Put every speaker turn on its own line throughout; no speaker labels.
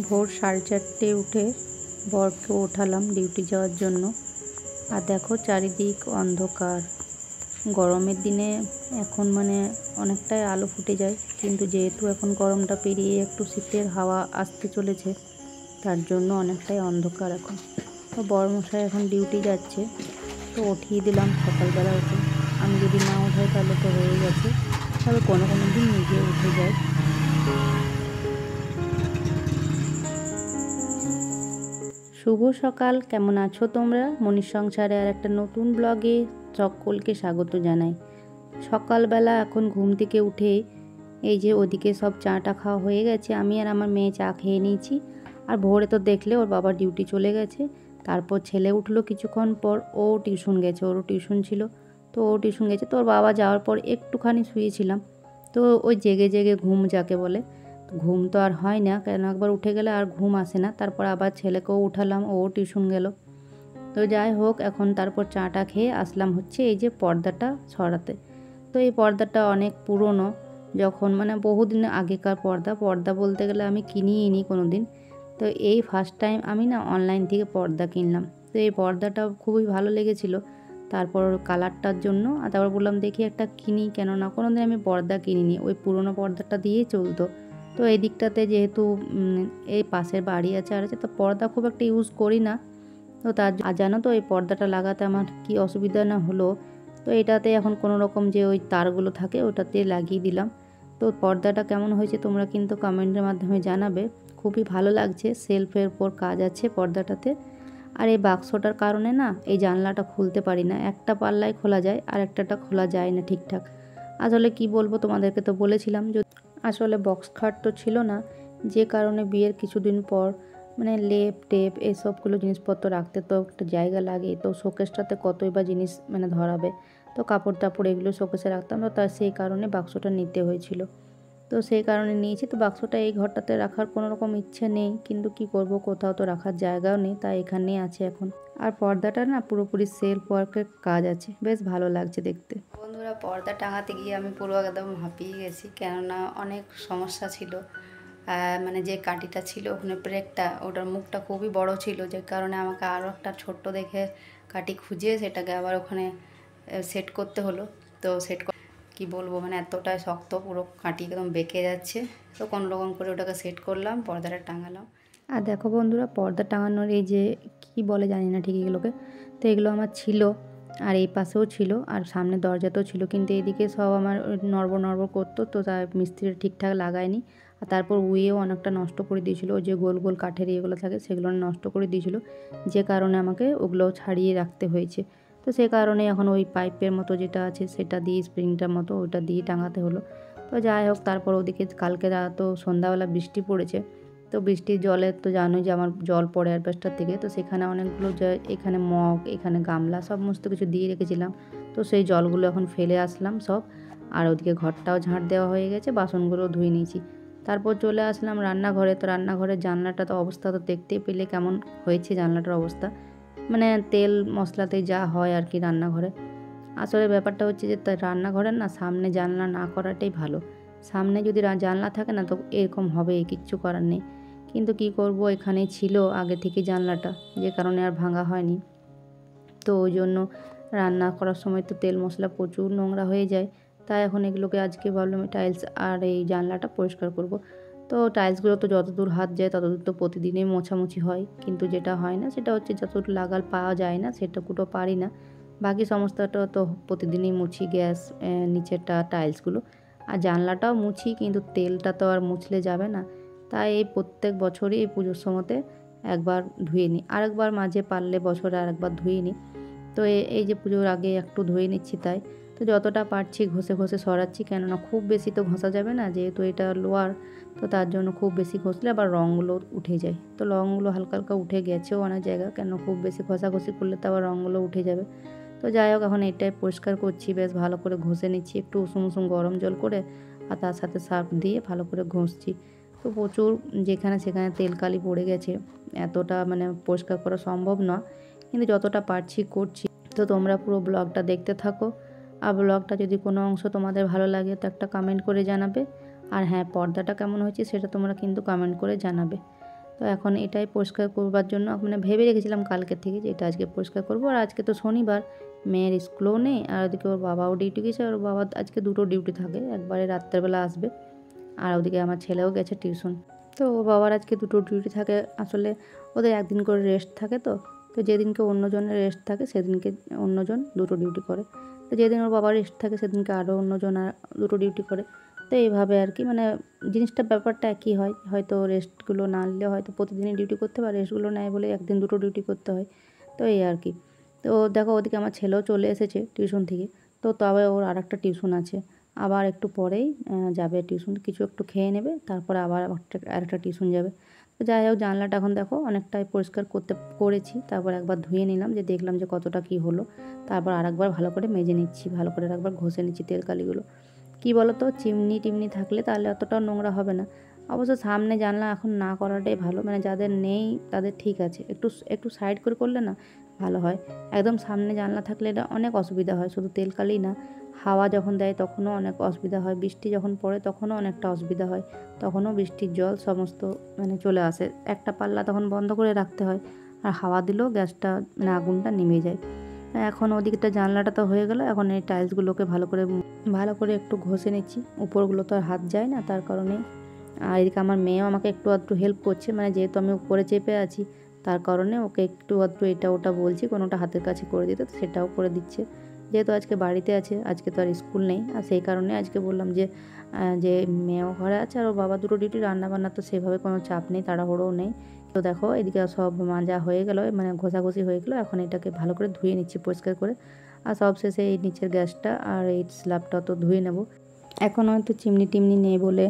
ভোর 4:30 উঠে বরকে ওঠালাম ডিউটি যাওয়ার জন্য। আর দেখো চারিদিক অন্ধকার। গরমের দিনে এখন অনেকটাই আলো ফুটে যায়, কিন্তু যেহেতু এখন গরমটা পেরিয়ে একটু শীতের হাওয়া আসতে চলেছে, তার জন্য অনেকটাই অন্ধকার এখন। তো বরমশাই এখন ডিউটি যাচ্ছে, তো উঠিয়ে দিলাম সকালবেলা উঠে। আমি যদি না উঠাই তাহলে তো হয়ে গেছে, তবে কোনো দিন নিজে উঠে যায়। শুভ সকাল, কেমন আছো তোমরা? মনির সংসারে আর একটা নতুন ব্লগে সকলকে স্বাগত জানাই। সকালবেলা এখন ঘুম থেকে উঠে এই যে ওদিকে সব চাটা খাওয়া হয়ে গেছে, আমি আর আমার মেয়ে চা খেয়ে নিয়েছি। আর ভোরে তো দেখলে ওর বাবা ডিউটি চলে গেছে। তারপর ছেলে উঠলো কিছুক্ষণ পর, ও টিউশন গেছে, ওরও টিউশন ছিল, তো ও টিউশন গেছে। তো ওর বাবা যাওয়ার পর একটুখানি শুয়েছিলাম। তো ওই জেগে জেগে ঘুম যাকে বলে, ঘুম তো আর হয় না, কেন একবার উঠে গেলে আর ঘুম আসে না। তারপর আবার ছেলেকেও উঠালাম, ও টিউশন গেল। তো যাই হোক, এখন তারপর চাটা খেয়ে আসলাম হচ্ছে এই যে পর্দাটা সরাতে। তো এই পর্দাটা অনেক পুরনো, যখন বহুদিন আগেকার পর্দা বলতে গেলে আমি কিনিই নি কোনো দিন। তো এই ফার্স্ট টাইম আমি অনলাইন থেকে পর্দা কিনলাম। তো এই পর্দাটা খুবই ভালো লেগেছিলো। তারপর কালারটার জন্য আর তারপর বললাম দেখি একটা কিনি, কেননা কোনো দিন আমি পর্দা কিনিনি, ওই পুরনো পর্দাটা দিয়েই চলতো। তো এই দিকটাতে যেহেতু এই পাশের বাড়ি আছে আর আছে, তো পর্দা খুব একটা ইউজ করি না। তো তার আর জানো তো এই পর্দাটা লাগাতে আমার কি অসুবিধা না হলো। তো এটাতে এখন কোনো রকম যে ওই তারগুলো থাকে ওটাতে লাগিয়ে দিলাম। তো পর্দাটা কেমন হয়েছে তোমরা কিন্তু কমেন্টের মাধ্যমে জানাবে। খুবই ভালো লাগছে, সেলফের উপর কাজ আছে পর্দাটাতে। আর এই বাক্সটার কারণে এই জানলাটা খুলতে পারি না, একটা পাল্লায় খোলা যায় আর একটাটা খোলা যায় না ঠিকঠাক। আসলে কি বলবো তোমাদেরকে, তো বলেছিলাম আসলে বক্স খাট তো ছিল না, যে কারণে বিয়ের কিছুদিন পর লেপ টেপ এসবগুলো জিনিসপত্র রাখতে তো একটা জায়গা লাগে। তো শোকেসটাতে কতই বা জিনিস ধরাবে, তো কাপড় টাপড় এগুলো শোকেসে রাখতাম, তো তার সেই কারণে বাক্সটা নিতে হয়েছিল। তো সেই কারণে নিয়েছি। তো বাক্সটা এই ঘরটাতে রাখার কোনো রকম ইচ্ছে নেই, কিন্তু কি করব, কোথাও তো রাখার জায়গাও নেই, তাই এখানেই আছে এখন। আর পর্দাটা পুরোপুরি সেলফ ওয়ার্কের কাজ আছে, বেশ ভালো লাগছে দেখতে। বন্ধুরা, পর্দা টাঙাতে গিয়ে আমি পুরো একদম হাঁপিয়ে গেছি, কেননা অনেক সমস্যা ছিল। যে কাঠিটা ছিল ওখানে ব্রেকটা, ওটার মুখটা খুবই বড় ছিল, যে কারণে আমাকে আরও একটা ছোট্ট দেখে কাঠি খুঁজে সেটাকে আবার ওখানে সেট করতে হলো। তো কি বলবো, এতটাই শক্ত, পুরো কাঠি একদম বেঁকে যাচ্ছে। তো কোনো রকম করে ওটাকে সেট করলাম, পর্দাটা টাঙালাম। আর দেখো বন্ধুরা, পর্দা টাঙানোর এই যে কি বলে জানি না ঠিক এগুলোকে, তো এগুলো আমার ছিল, আর এই পাশেও ছিল, আর সামনে দরজাতেও ছিল, কিন্তু এদিকে সব আমার নড়বড় করতো, তো তার মিস্ত্রি ঠিকঠাক লাগায়নি। আর তারপর উইয়েও অনেকটা নষ্ট করে দিয়েছিলো, ওই যে গোল গোল কাঠের এগুলো থাকে সেগুলো নষ্ট করে দিয়েছিলো, যে কারণে আমাকে ওগুলো ছাড়িয়ে রাখতে হয়েছে। তো সে কারণে এখন ওই পাইপের মতো যেটা আছে সেটা দিয়ে, স্প্রিংটার মতো ওটা দিয়ে টাঙাতে হলো। তো যাই হোক, তারপর ওদিকে কালকে রাত সন্ধ্যাবেলা বৃষ্টি পড়েছে। তো বৃষ্টির জলে তো জানোই যে আমার জল পড়ে অ্যাসবেস্টস থেকে, তো সেখানে অনেকগুলো এখানে মগ, এখানে গামলা সমস্ত কিছু দিয়ে রেখেছিলাম। তো সেই জলগুলো এখন ফেলে আসলাম সব। আর ওদিকে ঘরটাও ঝাঁট দেওয়া হয়ে গেছে, বাসনগুলো ধুয়ে নিয়েছি। তারপর চলে আসলাম রান্নাঘরে। তো রান্নাঘরের জানলাটা তো অবস্থা তো দেখতেই পেলে কেমন হয়েছে জানলাটার অবস্থা, তেল মশলাতে যা হয় আর কি রান্নাঘরে। আসলে ব্যাপারটা হচ্ছে যে রান্নাঘরের সামনে জানলা না করাটাই ভালো। সামনে যদি জানলা থাকে তো এরকম হবেই, কিচ্ছু করার নেই। কিন্তু কি করব, এখানেই ছিল আগে থেকে জানলাটা, যে কারণে আর ভাঙা হয়নি। তো ওই জন্য রান্না করার সময় তো তেল মশলা প্রচুর নোংরা হয়ে যায়। তাই এখন এগুলোকে আজকে ভাবলাম টাইলস আর এই জানলাটা পরিষ্কার করব। তো টাইলসগুলো তো যতদূর হাত যায় ততদূর তো প্রতিদিনই মোছামুছি হয়, কিন্তু যেটা হয় না সেটা হচ্ছে যতদূর লাগাল পাওয়া যায় না সেটাকুটো পারি না। বাকি সমস্তটা তো প্রতিদিনই মুছি, গ্যাস নিচেরটা টাইলসগুলো। আর জানলাটাও মুছি, কিন্তু তেলটা তো আর মুছলে যাবে না। তাই এই প্রত্যেক বছরই এই পুজোর সময়তে একবার ধুয়ে নিই, আরেকবার মাঝে পারলে বছরে আরেকবার ধুয়ে নিই। তো এই যে পুজোর আগে একটু ধুয়ে নিচ্ছি, তাই তো যতটা পারছি ঘষে ঘষে সরাচ্ছি, কেননা খুব বেশি তো ঘষা যাবে না, যেহেতু এটা লোয়ার। তো তার জন্য খুব বেশি ঘষলে আবার রঙগুলো উঠে যায়। তো রঙগুলো হালকা হালকা উঠে গেছেও অনেক জায়গা, কেন খুব বেশি ঘষাঘষি করলে তো আবার রঙগুলো উঠে যাবে। তো যাই হোক, এখন এটাই পরিষ্কার করছি, বেশ ভালো করে ঘষে নিচ্ছি, একটু উষুম উষুম গরম জল করে, আর তার সাথে সার্ফ দিয়ে ভালো করে ঘষছি। তো প্রচুর যেখানে সেখানে তেলকালি পড়ে গেছে, এতটা পরিষ্কার করা সম্ভব না, কিন্তু যতটা পারছি করছি। তো তোমরা পুরো ব্লগটা দেখতে থাকো, আর ব্লগটা যদি কোনো অংশ তোমাদের ভালো লাগে তো একটা কমেন্ট করে জানাবে। আর হ্যাঁ, পর্দাটা কেমন হয়েছে সেটা তোমরা কিন্তু কমেন্ট করে জানাবে। তো এখন এটাই পরিষ্কার করবার জন্য মানে ভেবে রেখেছিলাম কালকের থেকে যে এটা আজকে পরিষ্কার করবো। আর আজকে তো শনিবার, মেয়ের স্কুলও নেই, আর ওদিকে ওর বাবাও ডিউটি গেছে। ওর বাবা আজকে দুটো ডিউটি থাকে, একবারে রাত্রেবেলা আসবে আর ওদিকে আমার ছেলেও গেছে টিউশন। তো ওর বাবার আজকে দুটো ডিউটি থাকে। আসলে ওদের একদিন করে রেস্ট থাকে, তো যেদিনকে অন্যজনের রেস্ট থাকে সেদিনকে অন্যজন দুটো ডিউটি করে। তো যেদিন ওর বাবার রেস্ট থাকে সেদিনকে আরও অন্যজন আর দুটো ডিউটি করে। তো এইভাবে আর কি, মানে জিনিসটা ব্যাপারটা একই হয়, হয়তো রেস্টগুলো না নিলে হয়তো প্রতিদিনই ডিউটি করতে হয়, রেস্টগুলো নেয় বলে একদিন দুটো ডিউটি করতে হয়। তো এই আর কি। তো দেখো ওদিকে আমার ছেলেও চলে এসেছে টিউশন থেকে। তো তবে ওর আরেকটা টিউশন আছে, আবার একটু পরেই যাবে টিউশন, কিছু একটু খেয়ে নেবে, তারপরে আবার আরেকটা টিউশন যাবে। তো যাই হোক, জানলাটা এখন দেখো অনেকটাই পরিষ্কার করেছি। তারপর একবার ধুয়ে নিলাম, যে দেখলাম যে কতটা কি হলো। তারপর আরেকবার ভালো করে মেজে নিচ্ছি, ভালো করে একবার ঘষে নিচ্ছি তেল কালিগুলো। কী বলো তো, চিমনি টিমনি থাকলে তাহলে অতটাও নোংরা হবে না। অবশ্য সামনে জানলা এখন না করাটাই ভালো, মানে যাদের নেই তাদের ঠিক আছে, একটু একটু সাইড করে করলে না ভালো হয়। একদম সামনে জানলা থাকলে এটা অনেক অসুবিধা হয়, শুধু তেল কালি না, হাওয়া যখন দেয় তখনও অনেক অসুবিধা হয়, বৃষ্টি যখন পড়ে তখনও অনেকটা অসুবিধা হয়, তখনও বৃষ্টির জল সমস্ত মানে চলে আসে। একটা পাল্লা তখন বন্ধ করে রাখতে হয়, আর হাওয়া দিলেও গ্যাসটা মানে আগুনটা নিভে যায়। এখন ওদিকটা জানলাটা তো হয়ে গেল, এখন এই টাইলসগুলোকে ভালো করে একটু ঘষে নিচ্ছি। উপরগুলো তো আর হাত যায় না, তার কারণে। আর এদিকে আমার মেয়েও আমাকে একটু আধটু হেল্প করছে, মানে যেহেতু আমি উপরে চেপে আছি তার কারণে ওকে একটু আধটু এটা ওটা বলছি, কোনোটা হাতের কাছে করে দিতে, সেটাও করে দিচ্ছে। যেহেতু আজকে বাড়িতে আছে, আজকে তো আর স্কুল নেই, আর সেই কারণে আজকে বললাম যে মেয়েও ঘরে আছে আর ওর বাবা দুটো ডিউটি, রান্নাবান্না তো সেভাবে কোনো চাপ নেই, তাড়াহুড়োও নেই। তো দেখো এদিকে সব মাজা হয়ে গেল, মানে ঘষাঘষি হয়ে গেলো। এখন এটাকে ভালো করে ধুয়ে নিচ্ছি পরিষ্কার করে। আর সব শেষে এই নিচের গ্যাসটা আর এই স্ল্যাবটা তো ধুয়ে নেব। এখন হয়তো চিমনি টিমনি নেই বলে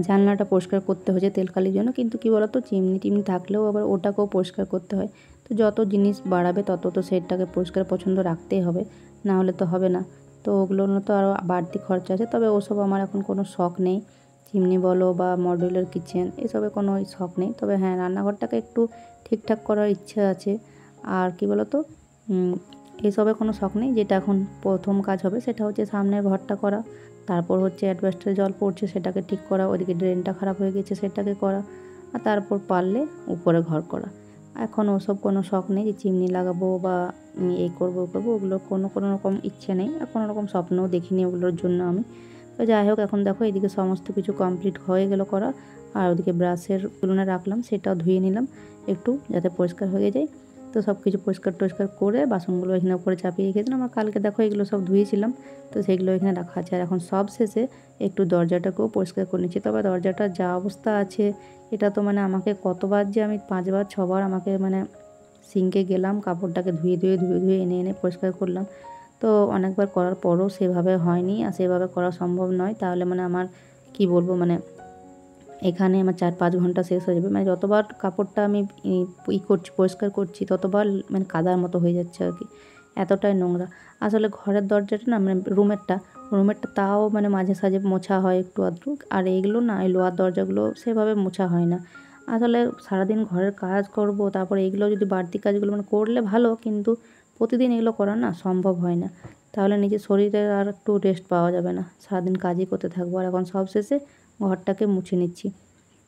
জানলাটা পরিষ্কার করতে হয়েছে তেলকালির জন্য, কিন্তু কী বলো তো, চিমনি টিমনি থাকলেও আবার ওটাকেও পরিষ্কার করতে হয়। তো যত জিনিস বাড়াবে তত তো সেটাকে পরিষ্কার পছন্দ রাখতেই হবে, না হলে তো হবে না। তো ওগুলো তো আরও বাড়তি খরচা আছে, তবে ওসব আমার এখন কোনো শখ নেই। চিমনি বলো বা মডুলার কিচেন, এসবে কোনো শখ নেই। তবে হ্যাঁ, রান্নাঘরটাকে একটু ঠিকঠাক করার ইচ্ছা আছে। আর কি বলো তো, এসবে কোনো শখ নেই। যেটা এখন প্রথম কাজ হবে সেটা হচ্ছে সামনের ঘরটা করা, তারপর হচ্ছে অ্যাডভেস্টারে জল পড়ছে সেটাকে ঠিক করা, ওদিকে ড্রেনটা খারাপ হয়ে গেছে সেটাকে করা, আর তারপর পারলে উপরে ঘর করা। এখন ওসব কোনো শখ নেই যে চিমনি লাগাবো বা এই করবো ও করবো, ওগুলোর কোনো রকম ইচ্ছে নেই, আর কোনো রকম স্বপ্নও দেখিনি ওগুলোর জন্য আমি। তো যাই হোক, এখন দেখো এদিকে সমস্ত কিছু কমপ্লিট হয়ে গেল করা, আর ওদিকে ব্রাশের তুলনা রাখলাম, সেটাও ধুয়ে নিলাম একটু, যাতে পরিষ্কার হয়ে যায়। তো সব কিছু পরিষ্কার টরিষ্কার করে বাসনগুলো এখানে উপরে চাপিয়ে রেখেছিলাম, আর কালকে দেখো এগুলো সব ধুয়েছিলাম, তো সেগুলো এখানে রাখা আছে। আর এখন সব শেষে একটু দরজাটাকেও পরিষ্কার করে নিচ্ছি। তবে দরজাটার যা অবস্থা আছে, এটা তো মানে আমাকে কতবার যে আমি 5বার 6বার আমাকে মানে সিঙ্কে গেলাম, কাপড়টাকে ধুয়ে এনে এনে পরিষ্কার করলাম। তো অনেকবার করার পরও সেভাবে হয়নি, আর সেভাবে করা সম্ভব নয়। তাহলে মানে আমার কি বলবো, মানে এখানে আমার 4-5 ঘন্টা শেষ হয়ে যাবে। মানে যতবার কাপড়টা আমি করছি, পরিষ্কার করছি, ততবার মানে কাদার মতো হয়ে যাচ্ছে আর কি, এতটাই নোংরা। আসলে ঘরের দরজাটা না, মানে রুমেরটা তাও মানে মাঝে সাঝে মোছা হয় একটু আধটু, আর এইগুলো না, এই লোহার দরজাগুলো সেভাবে মোছা হয় না। আসলে সারাদিন ঘরের কাজ করব, তারপর এইগুলো যদি বাড়তি কাজগুলো মানে করলে ভালো, কিন্তু প্রতিদিন এগুলো করা না সম্ভব হয় না। তাহলে নিজের শরীরের আর একটু রেস্ট পাওয়া যাবে না, সারাদিন কাজই করতে থাকবো। আর এখন সব শেষে ঘরটাকে মুছে নিচ্ছি।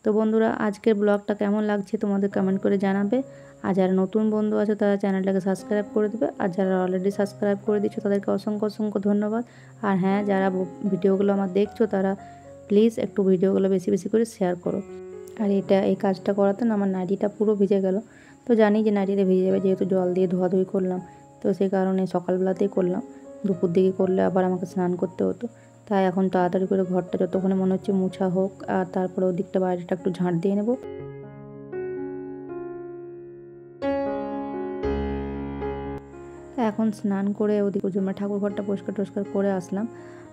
তো বন্ধুরা, আজকের ব্লগটা কেমন লাগছে তোমাদের কমেন্ট করে জানাবে। আর যারা নতুন বন্ধু আছে তারা চ্যানেলটাকে সাবস্ক্রাইব করে দেবে, আর যারা অলরেডি সাবস্ক্রাইব করে দিচ্ছ তাদেরকে অসংখ্য অসংখ্য ধন্যবাদ। আর হ্যাঁ, যারা ভিডিওগুলো আমার দেখছো তারা প্লিজ একটু ভিডিওগুলো বেশি বেশি করে শেয়ার করো। আর এই কাজটা করাতে না আমার নাইটিটা পুরো ভিজে গেল। তো জানি যে নাইটিটা ভিজে যাবে, যেহেতু জল দিয়ে ধোয়াধুয়ি করলাম, তো সেই কারণে সকালবেলাতেই করলাম, দুপুর দিকে করলে আবার আমাকে স্নান করতে হতো। তাই এখন তাড়াতাড়ি করে ঘরটা যতক্ষণে মনে হচ্ছে মুছা হোক, আর তারপরে ওদিকটা বাইরেটা একটু ঝাঁট দিয়ে নেব। এখন স্নান করে ওদিকে ঠাকুর ঘরটা পরিষ্কার টরিষ্কার করে আসলাম,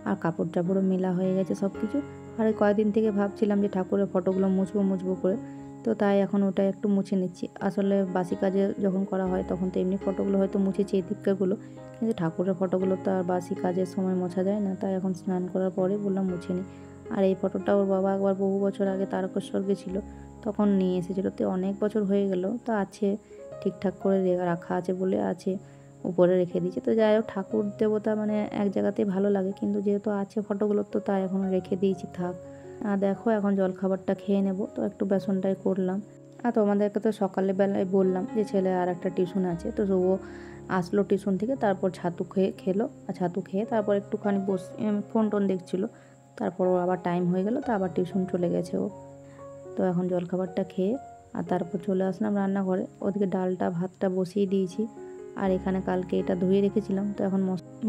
আর কাপড় টাপড়ও মেলা হয়ে গেছে সব কিছু। আর এই কয়েকদিন থেকে ভাবছিলাম যে ঠাকুরের ফটোগুলো মুছবো করে, তো তাই এখন ওটা একটু মুছে নিচ্ছি। আসলে বাসি কাজে যখন করা হয় তখন তো এমনি ফটোগুলো হয়তো মুছেছি এই দিককারগুলো, কিন্তু ঠাকুরের ফটোগুলো তো আর বাসি কাজের সময় মোছা যায় না, তাই এখন স্নান করার পরে বললাম মুছে নিই। আর এই ফটোটা ওর বাবা একবার বহু বছর আগে তারকেশ্বর গেছিল, তখন নিয়ে এসেছিলো, তো অনেক বছর হয়ে গেল, তো আছে ঠিকঠাক করে রাখা আছে বলে আছে, উপরে রেখে দিয়েছে। তো যাই হোক, ঠাকুর দেবতা মানে এক জায়গাতেই ভালো লাগে, কিন্তু যেহেতু আছে ফটোগুলো, তো তাই এখন রেখে দিয়েছি থাক। আর দেখো এখন জলখাবারটা খেয়ে নেব, তো একটু বেসনটাই করলাম। আর তোমাদেরকে তো সকালে বেলায় বললাম যে ছেলে আর একটা টিউশন আছে, তো শুভ আসলো টিউশন থেকে, তারপর ছাতু খেলো, আর ছাতু খেয়ে তারপর একটুখানি ফোন টোন দেখছিলো। তারপর ও আবার টাইম হয়ে গেল, তো আবার টিউশন চলে গেছে ও। তো এখন জলখাবারটা খেয়ে আর তারপর চলে আসলাম রান্নাঘরে। ওদিকে ডালটা ভাতটা বসিয়ে দিয়েছি, আর এখানে কালকে এটা ধুয়ে রেখেছিলাম। তো এখন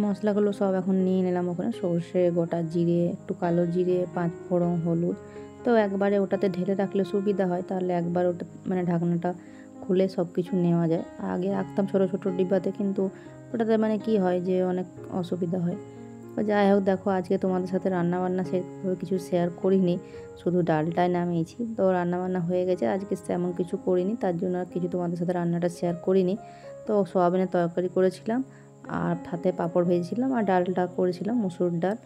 মশলাগুলো সব এখন নিয়ে নিলাম ওখানে, সর্ষে, গোটা জিরে, একটু কালো জিরে, 5 ফোড়ন, হলুদ। তো একবারে ওটাতে ঢেলে রাখলে সুবিধা হয়, তাহলে একবার ওটা মানে ঢাকনাটা খুলে সব কিছু নেওয়া যায়। আগে রাখতাম ছোটো ছোটো ডিব্বাতে, কিন্তু ওটাতে মানে কি হয় যে অনেক অসুবিধা হয়। যাই হোক, দেখো আজকে তোমাদের সাথে রান্নাবান্না সেভাবে কিছু শেয়ার করিনি, শুধু ডালটাই নামিয়েছি। তো রান্নাবান্না হয়ে গেছে, আজকে তেমন কিছু করিনি, তার জন্য আর কিছু তোমাদের সাথে রান্নাটা শেয়ার করিনি। তো সোয়াবিনের তরকারি করেছিলাম, আর ভাতে পাঁপড় ভেজেছিলাম, আর ডালটা করেছিলাম মুসুর ডাল।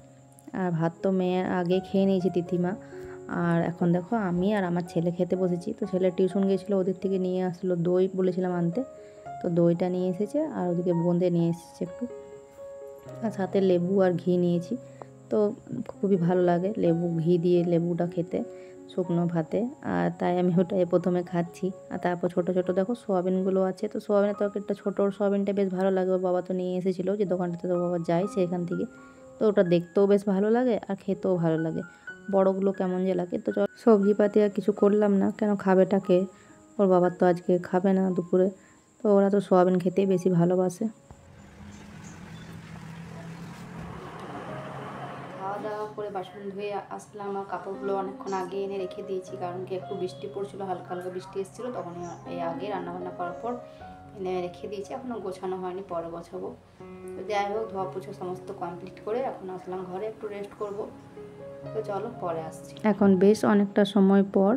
আর ভাত তো মেয়ে আগে খেয়ে নিয়েছি, তিথিমা। আর এখন দেখো আমি আর আমার ছেলে খেতে বসেছি। তো ছেলে টিউশন গিয়েছিলো, ওদের থেকে নিয়ে আসলো দই, বলেছিলাম আনতে, তো দইটা নিয়ে এসেছে। আর ওদিকে বোঁদে নিয়ে এসেছে একটু, আর সাথে লেবু আর ঘি নিয়েছি। তো খুবই ভালো লাগে লেবু ঘি দিয়ে লেবুটা খেতে শুকনো ভাতে, আর তাই আমি ওটাই প্রথমে খাচ্ছি। আর তারপর ছোটো ছোটো দেখো সোয়াবিনগুলো আছে, তো সোয়াবিনের তরকারিটা ছোটো সোয়াবিনটা বেশ ভালো লাগে। ওর বাবা তো নিয়ে এসেছিলো, যে দোকানটাতে তো বাবা যায় সেখান থেকে। তো ওটা দেখতেও বেশ ভালো লাগে আর খেতেও ভালো লাগে। বড়গুলো কেমন যে লাগে। তো সবজিপাতি আর কিছু করলাম না, কেন খাবেটাকে, ওর বাবার তো আজকে খাবে না দুপুরে, তো ওরা তো সোয়াবিন খেতেই বেশি ভালোবাসে। খাওয়া দাওয়া করে বাসন ধুয়ে আসলাম, আর কাপড়গুলো অনেকক্ষণ আগে এনে রেখে দিয়েছি, কারণ কি একটু বৃষ্টি পড়ছিল, হালকা হালকা বৃষ্টি এসেছিলো, তখন এই আগে রান্নাবান্না করার পর এনে রেখে দিয়েছি। এখনও গোছানো হয়নি, পরে গোছাবো। তো যাই হোক, ধোয়া পুছো সমস্ত কমপ্লিট করে এখন আসলাম ঘরে, একটু রেস্ট করব। তো চলো পরে আসছি। এখন বেশ অনেকটা সময় পর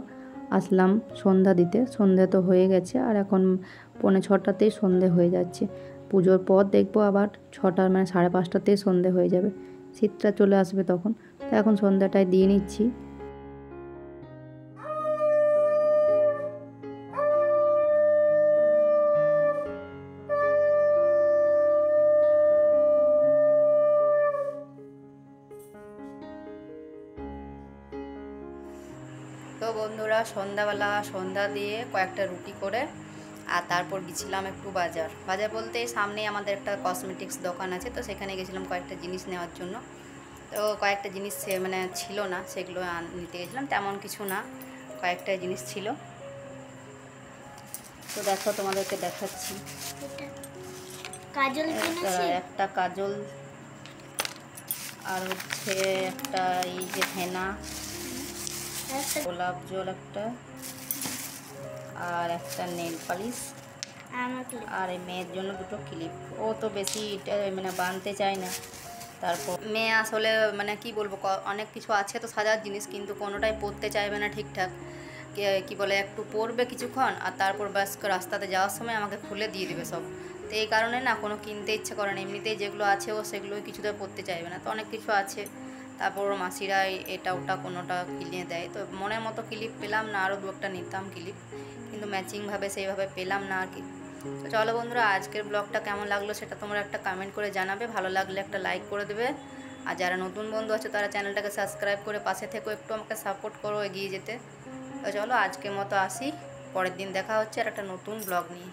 আসলাম সন্ধ্যা দিতে। সন্ধ্যা তো হয়ে গেছে, আর এখন 5:45তেই সন্ধে হয়ে যাচ্ছে। পুজোর পর দেখবো আবার 6টা মানে 5:30তেই সন্ধে হয়ে যাবে, শীতটা চলে আসবে তখন। তো এখন সন্ধ্যাটায় দিয়ে নিচ্ছি। তো বন্ধুরা, সন্ধ্যাবেলা সন্ধ্যা দিয়ে কয়েকটা রুটি করে আর তারপর গেছিলাম একটু বাজার বলতে সামনেই আমাদের একটা কসমেটিক্স দোকান আছে, তো সেখানে গেছিলাম কয়েকটা জিনিস নেওয়ার জন্য। তো কয়েকটা জিনিস মানে ছিল না, সেগুলো নিতে গেছিলাম, তেমন কিছু না, কয়েকটা জিনিস ছিল। তো দেখো তোমাদেরকে দেখাচ্ছি,
কাজল
একটা কাজল, আর হচ্ছে একটা এই যে হেনা, গোলাপ জল একটা, আর একটা নেল পালিশ, আর এই মেয়ের জন্য 2টো ক্লিপ। ও তো বেশি মানে বানতে চায় না। তারপর মেয়ে আসলে মানে কি বলবো, অনেক কিছু আছে তো সাজার জিনিস, কিন্তু কোনোটাই পরতে চাইবে না ঠিকঠাক। কি বলে, একটু পরবে কিছুক্ষণ, আর তারপর ব্যাস রাস্তাতে যাওয়ার সময় আমাকে খুলে দিয়ে দেবে সব। তো এই কারণে না কোনো কিনতে ইচ্ছে করে না, এমনিতেই যেগুলো আছে ও সেগুলোই কিছুতে পরতে চাইবে না। তো অনেক কিছু আছে, তারপর মাসিরা এটা ওটা কোনোটা কিনে দেয়। তো মনের মতো ক্লিপ পেলাম না, আরও 2-একটা নিতাম ক্লিপ, কিন্তু ম্যাচিংভাবে সেইভাবে পেলাম না আর কি। তো চলো বন্ধুরা, আজকের ব্লগটা কেমন লাগলো সেটা তোমরা একটা কমেন্ট করে জানাবে, ভালো লাগলে একটা লাইক করে দেবে, আর যারা নতুন বন্ধু আছে তারা চ্যানেলটাকে সাবস্ক্রাইব করে পাশে থেকেও একটু আমাকে সাপোর্ট করো এগিয়ে যেতে। তো চলো আজকের মতো আসি, পরের দিন দেখা হচ্ছে আর একটা নতুন ব্লগ নিয়ে।